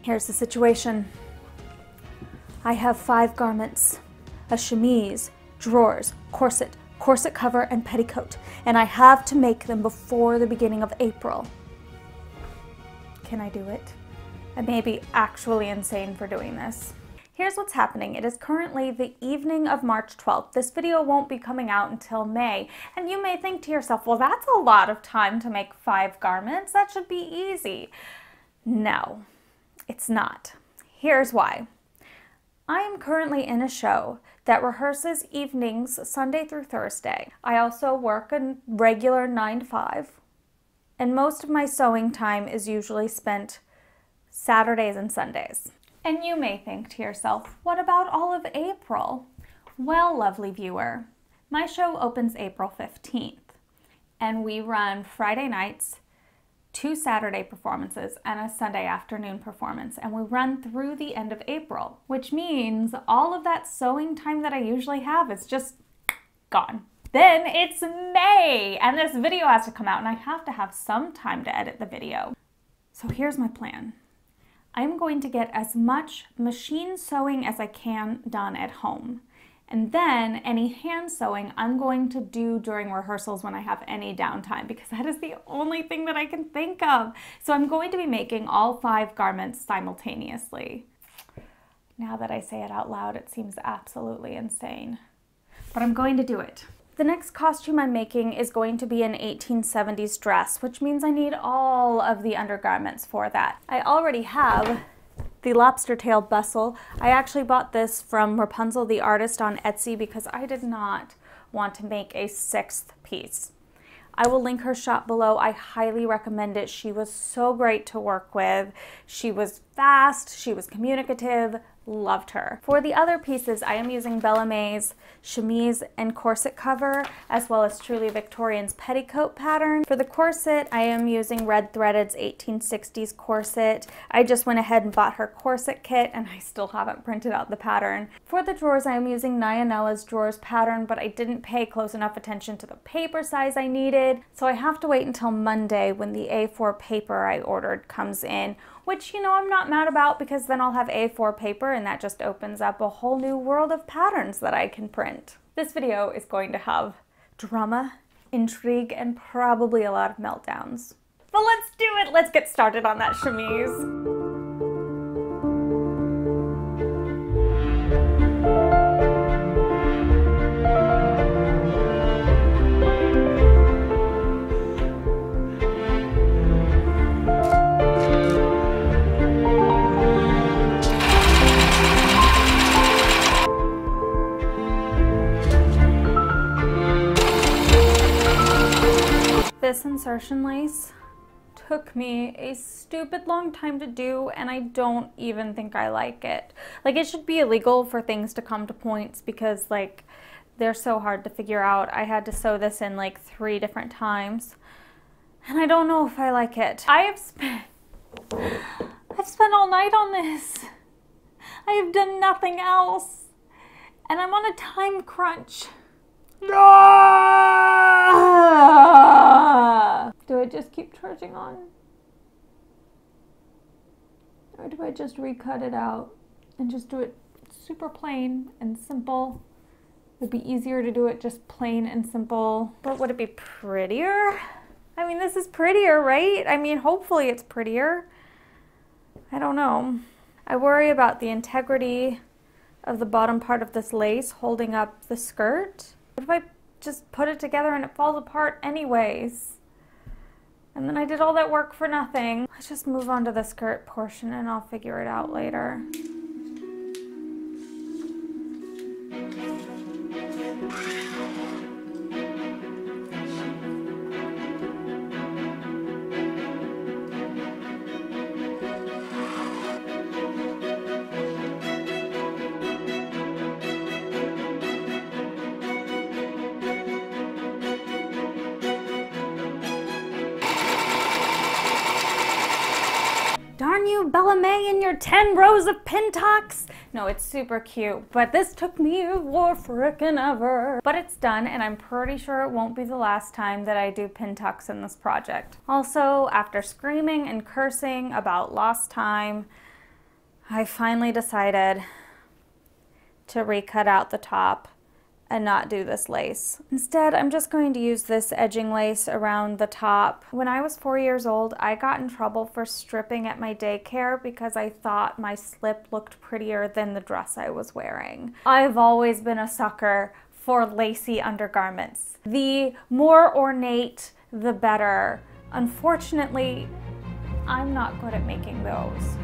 Here's the situation. I have 5 garments, a chemise, drawers, corset, corset cover, and petticoat, and I have to make them before the beginning of April. Can I do it? I may be actually insane for doing this. Here's what's happening. It is currently the evening of March 12th. This video won't be coming out until May, and you may think to yourself, well, that's a lot of time to make 5 garments. That should be easy. No, it's not. Here's why. I am currently in a show that rehearses evenings Sunday through Thursday. I also work a regular 9 to 5, and most of my sewing time is usually spent Saturdays and Sundays. And you may think to yourself, what about all of April? Well, lovely viewer, my show opens April 15th, and we run Friday nights, 2 Saturday performances, and a Sunday afternoon performance, and we run through the end of April, which means all of that sewing time that I usually have is just gone. Then it's May, and this video has to come out, and I have to have some time to edit the video. So here's my plan. I'm going to get as much machine sewing as I can done at home. And then any hand sewing I'm going to do during rehearsals when I have any downtime, because that is the only thing that I can think of. So I'm going to be making all 5 garments simultaneously. Now that I say it out loud, it seems absolutely insane, but I'm going to do it. The next costume I'm making is going to be an 1870s dress, which means I need all of the undergarments for that. I already have the lobster tail bustle. I actually bought this from Rapunzel the artist on Etsy because I did not want to make a 6th piece. I will link her shop below. I highly recommend it. She was so great to work with. She was fast, she was communicative, loved her. For the other pieces, I am using Bella Mae's chemise and corset cover, as well as Truly Victorian's petticoat pattern. For the corset, I am using Redthreaded's 1860s corset. I just went ahead and bought her corset kit, and I still haven't printed out the pattern. For the drawers, I am using Ninonella's drawers pattern, but I didn't pay close enough attention to the paper size I needed, so I have to wait until Monday when the A4 paper I ordered comes in, which, you know, I'm not mad about, because then I'll have A4 paper and that just opens up a whole new world of patterns that I can print. This video is going to have drama, intrigue, and probably a lot of meltdowns. But let's do it! Let's get started on that chemise. This insertion lace took me a stupid long time to do, and I don't even think I like it. Like, it should be illegal for things to come to points, because like they're so hard to figure out. I had to sew this in like 3 different times, and I don't know if I like it. I've spent all night on this. I have done nothing else, and I'm on a time crunch. Do I just keep trudging on? Or do I just recut it out and just do it super plain and simple? It would be easier to do it just plain and simple. But would it be prettier? I mean, this is prettier, right? I mean, hopefully it's prettier. I don't know. I worry about the integrity of the bottom part of this lace holding up the skirt. What if I just put it together and it falls apart anyways? And then I did all that work for nothing. Let's just move on to the skirt portion and I'll figure it out later. Darn you, Bella Mae, and your 10 rows of pin tucks. No, it's super cute, but this took me for frickin' ever. But it's done, and I'm pretty sure it won't be the last time that I do pin tucks in this project. Also, after screaming and cursing about lost time, I finally decided to recut out the top and not do this lace. Instead, I'm just going to use this edging lace around the top. When I was 4 years old, I got in trouble for stripping at my daycare because I thought my slip looked prettier than the dress I was wearing. I've always been a sucker for lacy undergarments. The more ornate, the better. Unfortunately, I'm not good at making those.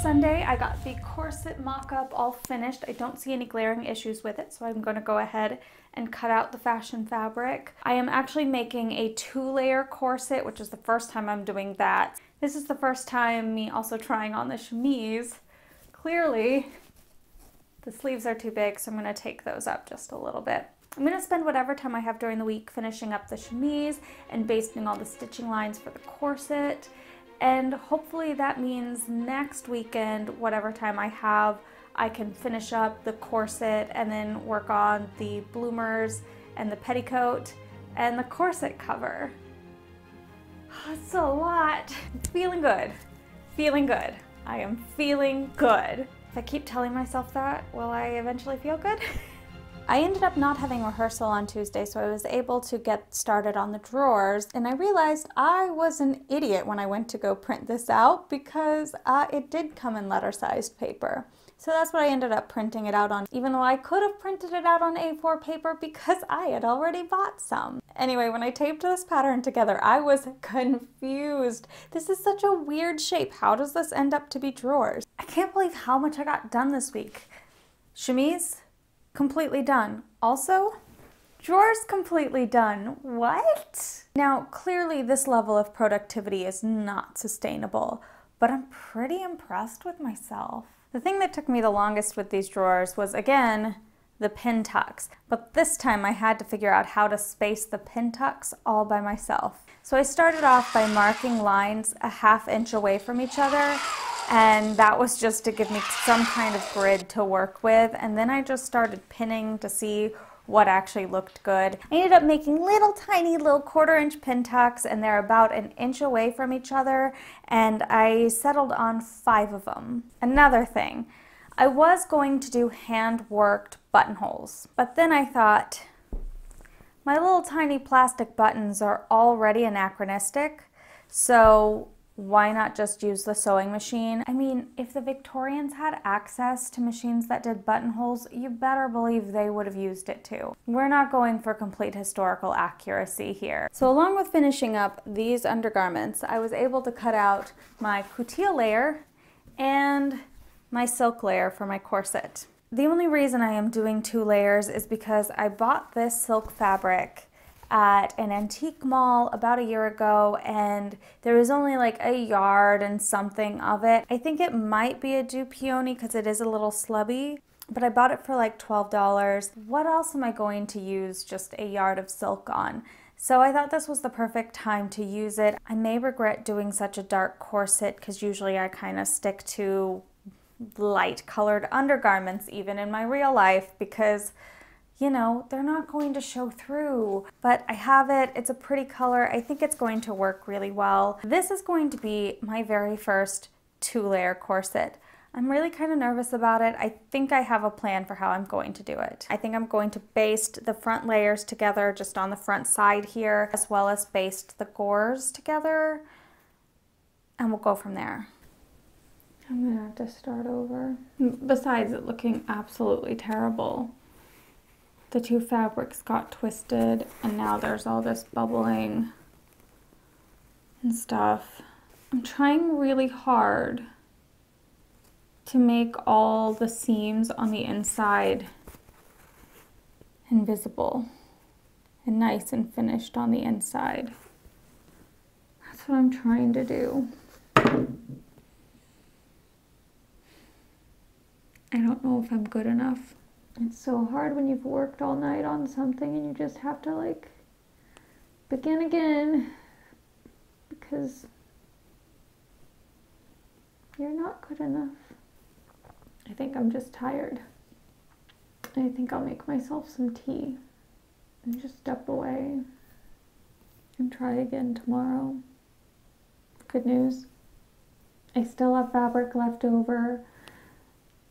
Sunday, I got the corset mock-up all finished. I don't see any glaring issues with it, so I'm going to go ahead and cut out the fashion fabric. I am actually making a 2-layer corset, which is the first time I'm doing that. This is the first time me also trying on the chemise. Clearly, the sleeves are too big, so I'm going to take those up just a little bit. I'm going to spend whatever time I have during the week finishing up the chemise and basting all the stitching lines for the corset. And hopefully that means next weekend, whatever time I have, I can finish up the corset and then work on the bloomers and the petticoat and the corset cover. It's a lot. It's feeling good. Feeling good. I am feeling good. If I keep telling myself that, will I eventually feel good? I ended up not having rehearsal on Tuesday, so I was able to get started on the drawers, and I realized I was an idiot when I went to go print this out because it did come in letter-sized paper. So that's what I ended up printing it out on, even though I could have printed it out on A4 paper because I had already bought some. Anyway, when I taped this pattern together, I was confused. This is such a weird shape. How does this end up to be drawers? I can't believe how much I got done this week. Chemise? Completely done. Also, drawers completely done. What? Now, clearly this level of productivity is not sustainable, but I'm pretty impressed with myself. The thing that took me the longest with these drawers was, again, the pin tucks, but this time I had to figure out how to space the pin tucks all by myself. So I started off by marking lines a ½ inch away from each other, and that was just to give me some kind of grid to work with, and then I just started pinning to see what actually looked good. I ended up making little tiny little 1/4 inch pin tucks, and they're about an inch away from each other, and I settled on 5 of them. Another thing, I was going to do hand-worked buttonholes, but then I thought, my little tiny plastic buttons are already anachronistic, so why not just use the sewing machine? I mean, if the Victorians had access to machines that did buttonholes, you better believe they would have used it too. We're not going for complete historical accuracy here. So along with finishing up these undergarments, I was able to cut out my couture layer and my silk layer for my corset. The only reason I am doing 2 layers is because I bought this silk fabric at an antique mall about a year ago, and there was only like a yard and something of it. I think it might be a dupe peony because it is a little slubby, but I bought it for like $12. What else am I going to use just a yard of silk on? So I thought this was the perfect time to use it. I may regret doing such a dark corset because usually I kind of stick to light colored undergarments even in my real life because, you know, they're not going to show through. But I have it, it's a pretty color. I think it's going to work really well. This is going to be my very first 2-layer corset. I'm really kind of nervous about it. I think I have a plan for how I'm going to do it. I think I'm going to baste the front layers together just on the front side here, as well as baste the gores together, and we'll go from there. I'm gonna have to start over. Besides it looking absolutely terrible, the two fabrics got twisted and now there's all this bubbling and stuff. I'm trying really hard to make all the seams on the inside invisible and nice and finished on the inside. That's what I'm trying to do. I don't know if I'm good enough. It's so hard when you've worked all night on something and you just have to like begin again because you're not good enough. I think I'm just tired. I think I'll make myself some tea and just step away and try again tomorrow. Good news, I still have fabric left over,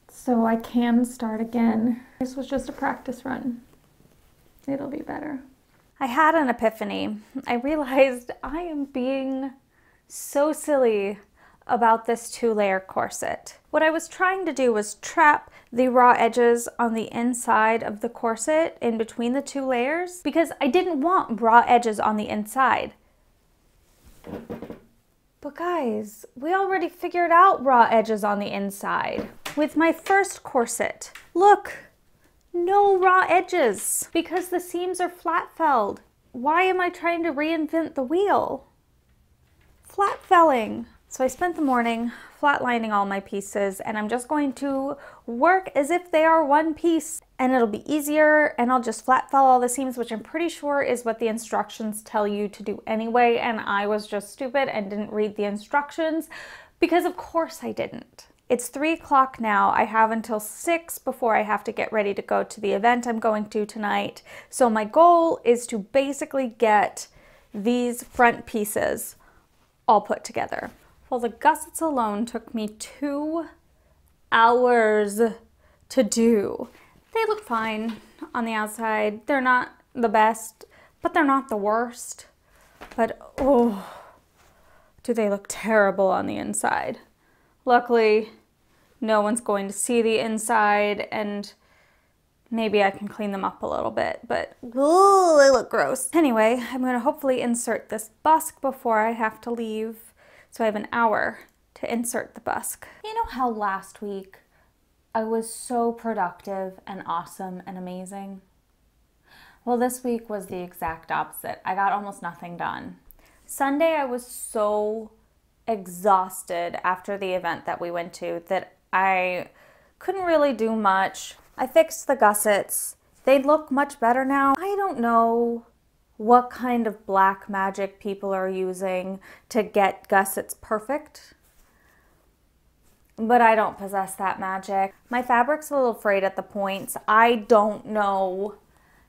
so I can start again. This was just a practice run. It'll be better. I had an epiphany. I realized I am being so silly about this 2-layer corset. What I was trying to do was trap the raw edges on the inside of the corset in between the 2 layers because I didn't want raw edges on the inside. But guys, we already figured out raw edges on the inside with my first corset. Look, no raw edges because the seams are flat felled. Why am I trying to reinvent the wheel? Flat felling. So I spent the morning flatlining all my pieces and I'm just going to work as if they are one piece and it'll be easier and I'll just flat fell all the seams, which I'm pretty sure is what the instructions tell you to do anyway, and I was just stupid and didn't read the instructions because of course I didn't. It's 3 o'clock now. I have until 6 before I have to get ready to go to the event I'm going to tonight. So my goal is to basically get these front pieces all put together. Well, the gussets alone took me 2 hours to do. They look fine on the outside. They're not the best, but they're not the worst. But oh, do they look terrible on the inside. Luckily, no one's going to see the inside and maybe I can clean them up a little bit, but oh, they look gross. Anyway, I'm going to hopefully insert this busk before I have to leave. So I have an hour to insert the busk. You know how last week I was so productive and awesome and amazing? Well, this week was the exact opposite. I got almost nothing done. Sunday I was so exhausted after the event that we went to that I couldn't really do much. I fixed the gussets. They look much better now. I don't know what kind of black magic people are using to get gussets perfect, but I don't possess that magic. My fabric's a little frayed at the points. I don't know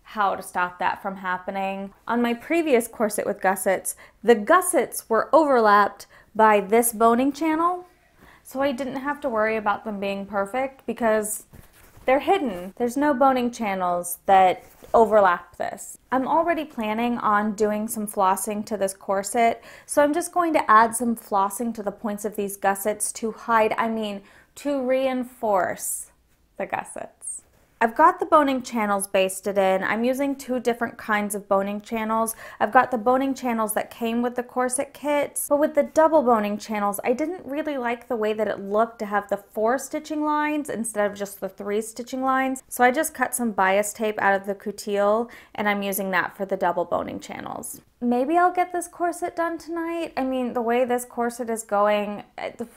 how to stop that from happening. On my previous corset with gussets, the gussets were overlapped by this boning channel, so I didn't have to worry about them being perfect because they're hidden. There's no boning channels that overlap this. I'm already planning on doing some flossing to this corset, so I'm just going to add some flossing to the points of these gussets to to reinforce the gussets. I've got the boning channels basted in. I'm using 2 different kinds of boning channels. I've got the boning channels that came with the corset kits, but with the double boning channels, I didn't really like the way that it looked to have the 4 stitching lines instead of just the 3 stitching lines. So I just cut some bias tape out of the coutil and I'm using that for the double boning channels. Maybe I'll get this corset done tonight. I mean, the way this corset is going,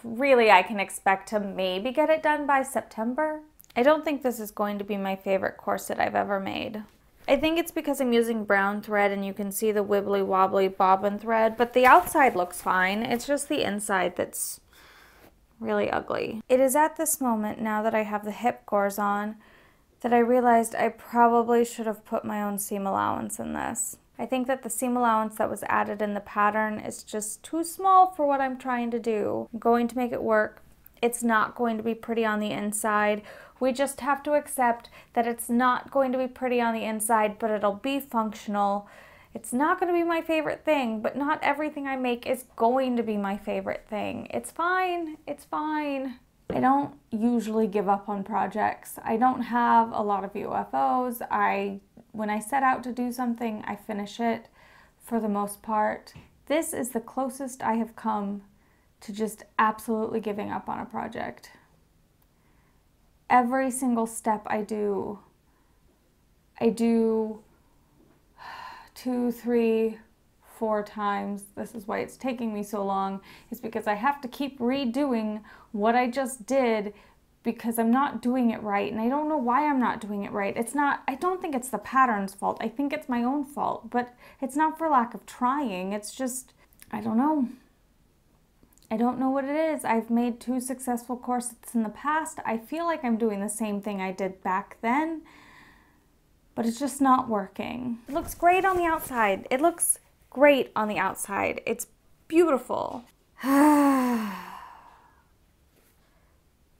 really I can expect to maybe get it done by September. I don't think this is going to be my favorite corset I've ever made. I think it's because I'm using brown thread and you can see the wibbly wobbly bobbin thread, but the outside looks fine. It's just the inside that's really ugly. It is at this moment, now that I have the hip gores on, that I realized I probably should have put my own seam allowance in this. I think that the seam allowance that was added in the pattern is just too small for what I'm trying to do. I'm going to make it work. It's not going to be pretty on the inside. We just have to accept that it's not going to be pretty on the inside, but it'll be functional. It's not going to be my favorite thing, but not everything I make is going to be my favorite thing. It's fine. It's fine. I don't usually give up on projects. I don't have a lot of UFOs. When I set out to do something, I finish it for the most part. This is the closest I have come to just absolutely giving up on a project. Every single step I do 2, 3, 4 times. This is why it's taking me so long, is because I have to keep redoing what I just did because I'm not doing it right, and I don't know why I'm not doing it right. I don't think it's the pattern's fault. I think it's my own fault, but it's not for lack of trying. It's just, I don't know. I don't know what it is. I've made 2 successful corsets in the past. I feel like I'm doing the same thing I did back then, but it's just not working. It looks great on the outside. It looks great on the outside. It's beautiful.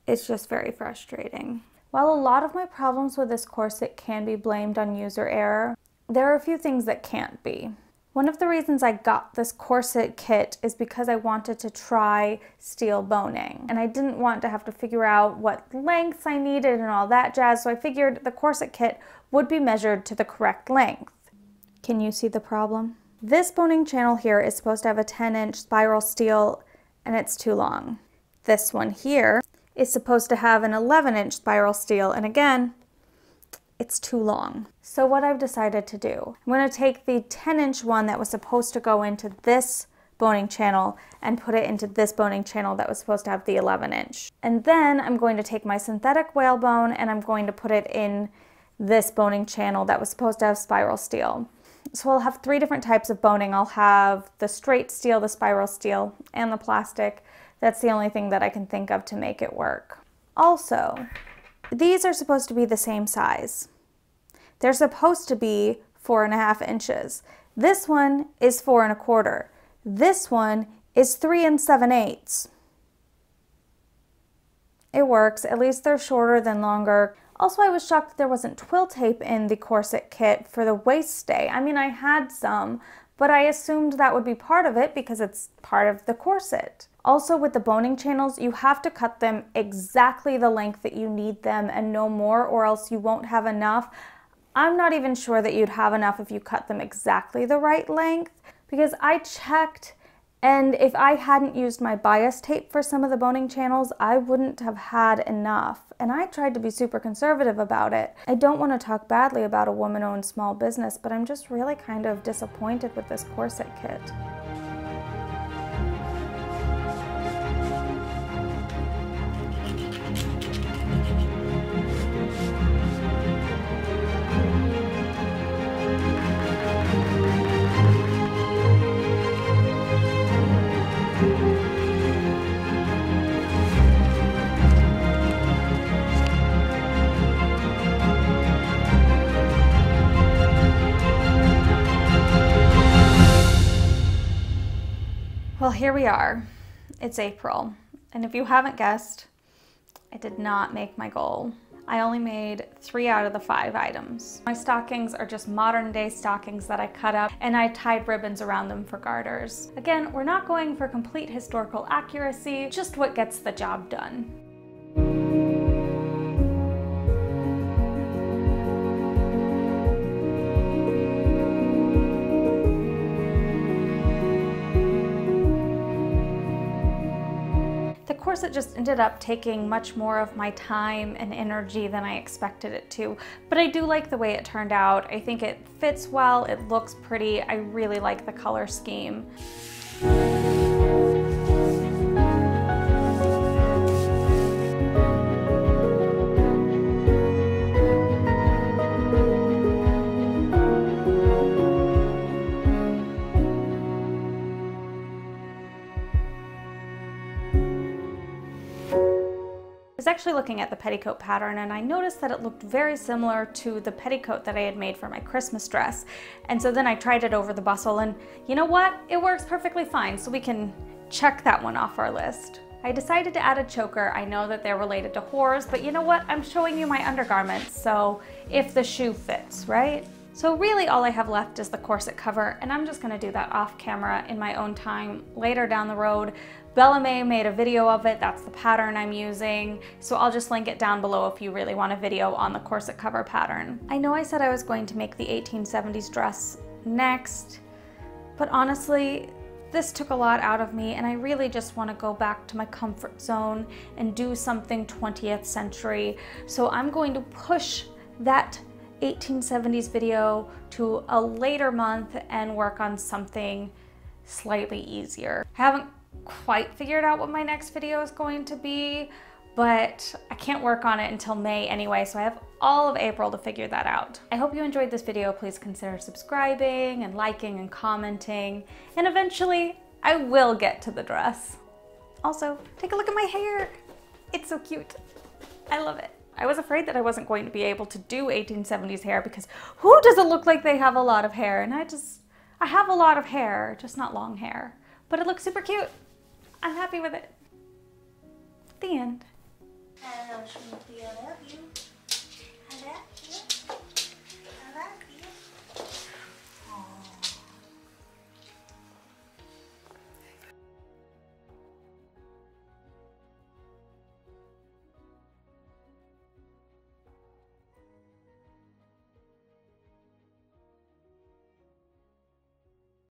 It's just very frustrating. While a lot of my problems with this corset can be blamed on user error, there are a few things that can't be. One of the reasons I got this corset kit is because I wanted to try steel boning, and I didn't want to have to figure out what lengths I needed and all that jazz, so I figured the corset kit would be measured to the correct length. Can you see the problem? This boning channel here is supposed to have a 10-inch spiral steel, and it's too long. This one here is supposed to have an 11-inch spiral steel, and again, it's too long. So what I've decided to do, I'm going to take the 10-inch one that was supposed to go into this boning channel and put it into this boning channel that was supposed to have the 11-inch. And then I'm going to take my synthetic whalebone and I'm going to put it in this boning channel that was supposed to have spiral steel. So I'll have 3 different types of boning. I'll have the straight steel, the spiral steel, and the plastic. That's the only thing that I can think of to make it work. Also, these are supposed to be the same size. They're supposed to be 4.5 inches. This one is 4 1/4. This one is 3 7/8. It works. At least they're shorter than longer. Also, I was shocked that there wasn't twill tape in the corset kit for the waist stay. I mean, I had some, but I assumed that would be part of it because it's part of the corset. Also, with the boning channels, you have to cut them exactly the length that you need them and no more, or else you won't have enough. I'm not even sure that you'd have enough if you cut them exactly the right length, because I checked, and if I hadn't used my bias tape for some of the boning channels, I wouldn't have had enough. And I tried to be super conservative about it. I don't want to talk badly about a woman-owned small business, but I'm just really kind of disappointed with this corset kit. Well, here we are. It's April, and if you haven't guessed, I did not make my goal. I only made 3 out of the 5 items. My stockings are just modern day stockings that I cut up, and I tied ribbons around them for garters. Again, we're not going for complete historical accuracy, just what gets the job done. The corset just ended up taking much more of my time and energy than I expected it to, but I do like the way it turned out. I think it fits well, it looks pretty, I really like the color scheme. I was actually looking at the petticoat pattern and I noticed that it looked very similar to the petticoat that I had made for my Christmas dress. And so then I tried it over the bustle, and you know what? It works perfectly fine, so we can check that one off our list. I decided to add a choker. I know that they're related to whores, but you know what? I'm showing you my undergarments, so if the shoe fits, right? So really all I have left is the corset cover, and I'm just gonna do that off camera in my own time later down the road. Bella Mae made a video of it, that's the pattern I'm using, so I'll just link it down below if you really want a video on the corset cover pattern. I know I said I was going to make the 1870s dress next, but honestly, this took a lot out of me, and I really just want to go back to my comfort zone and do something 20th century. So I'm going to push that 1870s video to a later month and work on something slightly easier. I haven't quite figured out what my next video is going to be, but I can't work on it until May anyway, so I have all of April to figure that out. I hope you enjoyed this video. Please consider subscribing and liking and commenting, and eventually I will get to the dress. Also, take a look at my hair. It's so cute. I love it. I was afraid that I wasn't going to be able to do 1870s hair because who doesn't look like they have a lot of hair? And I have a lot of hair, just not long hair, but it looks super cute. I'm happy with it. The end. I love you. I love you.